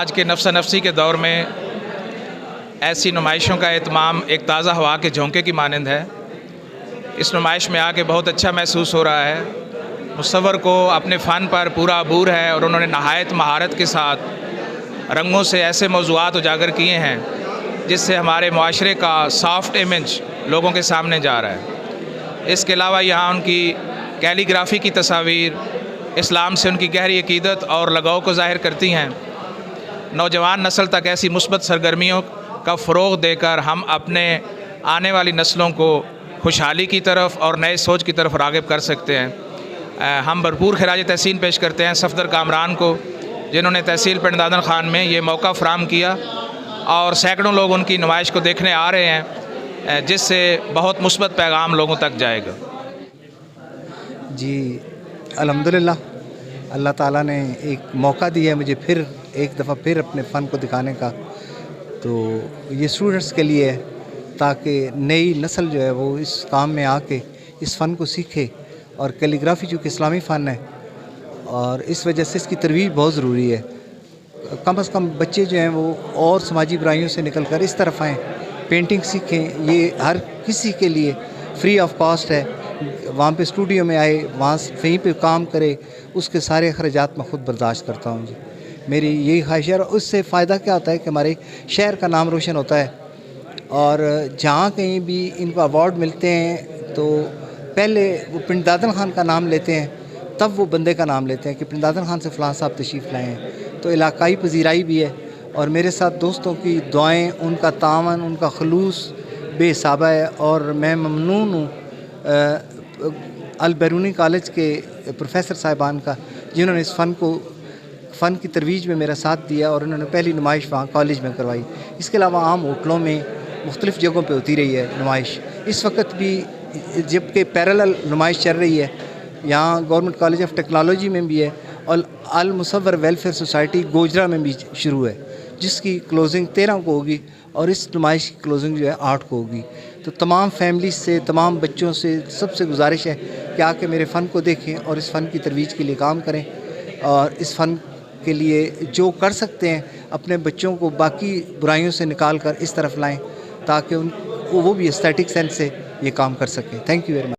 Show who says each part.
Speaker 1: آج کے نفسا نفسی کے دور میں ایسی نمائشوں کا اہتمام ایک تازہ ہوا کے جھونکے کی مانند ہے۔ اس نمائش میں آ کے بہت اچھا محسوس ہو رہا ہے۔ مصور کو اپنے فن پر پورا عبور ہے اور انہوں نے نہایت مہارت کے ساتھ رنگوں سے ایسے موضوعات اجاگر کیے ہیں جس سے ہمارے معاشرے کا سافٹ امیج لوگوں کے سامنے جا رہا ہے۔ اس کے علاوہ یہاں ان کی کیلی گرافی کی تصاویر اسلام سے ان کی گہری عقیدت اور لگاؤ کو ظاہر کرتی ہیں۔ نوجوان نسل تک ایسی مثبت سرگرمیوں کا فروغ دے کر ہم اپنے آنے والی نسلوں کو خوشحالی کی طرف اور نئے سوچ کی طرف راغب کر سکتے ہیں۔ ہم بھرپور خراج تحسین پیش کرتے ہیں صفدر کامران کو، جنہوں نے تحصیل پنڈ دادن خان میں یہ موقع فراہم کیا اور سینکڑوں لوگ ان کی نمائش کو دیکھنے آ رہے ہیں، جس سے بہت مثبت پیغام لوگوں تک جائے گا۔
Speaker 2: جی الحمدللہ، اللہ تعالیٰ نے ایک موقع دیا ہے مجھے پھر ایک دفعہ پھر اپنے فن کو دکھانے کا، تو یہ اسٹوڈنٹس کے لیے ہے تاکہ نئی نسل جو ہے وہ اس کام میں آ کے اس فن کو سیکھے، اور کیلی گرافی چونکہ اسلامی فن ہے اور اس وجہ سے اس کی ترویج بہت ضروری ہے۔ کم از کم بچے جو ہیں وہ اور سماجی برائیوں سے نکل کر اس طرف آئیں، پینٹنگ سیکھیں۔ یہ ہر کسی کے لیے فری آف کاسٹ ہے، وہاں پہ اسٹوڈیو میں آئے، وہاں وہیں پہ کام کرے، اس کے سارے اخراجات میں خود برداشت کرتا ہوں۔ جی میری یہی خواہش ہے، اور اس سے فائدہ کیا ہوتا ہے کہ ہمارے شہر کا نام روشن ہوتا ہے، اور جہاں کہیں بھی ان کو ایوارڈ ملتے ہیں تو پہلے وہ پنڈ دادن خان کا نام لیتے ہیں، تب وہ بندے کا نام لیتے ہیں کہ پنڈ دادن خان سے فلاں صاحب تشریف لائے ہیں۔ تو علاقائی پذیرائی بھی ہے، اور میرے ساتھ دوستوں کی دعائیں، ان کا تعاون، ان کا خلوص بے حسابہ ہے، اور میں ممنون ہوں البیرونی کالج کے پروفیسر صاحبان کا، جنہوں نے اس فن کی ترویج میں میرا ساتھ دیا، اور انہوں نے پہلی نمائش وہاں کالج میں کروائی۔ اس کے علاوہ عام ہوٹلوں میں مختلف جگہوں پہ ہوتی رہی ہے نمائش۔ اس وقت بھی جبکہ پیرالل نمائش چل رہی ہے، یہاں گورنمنٹ کالج آف ٹیکنالوجی میں بھی ہے، اور المصور ویلفیئر سوسائٹی گوجرا میں بھی شروع ہے، جس کی کلوزنگ 13 کو ہوگی، اور اس نمائش کی کلوزنگ جو ہے 8 کو ہوگی۔ تو تمام فیملیز سے، تمام بچوں سے، سب سے گزارش ہے کہ آ کے میرے فن کو دیکھیں اور اس فن کی ترویج کے لیے کام کریں، اور اس فن کے لیے جو کر سکتے ہیں اپنے بچوں کو باقی برائیوں سے نکال کر اس طرف لائیں، تاکہ وہ بھی ایستھیٹک سینس سے یہ کام کر سکیں۔ Thank you very much.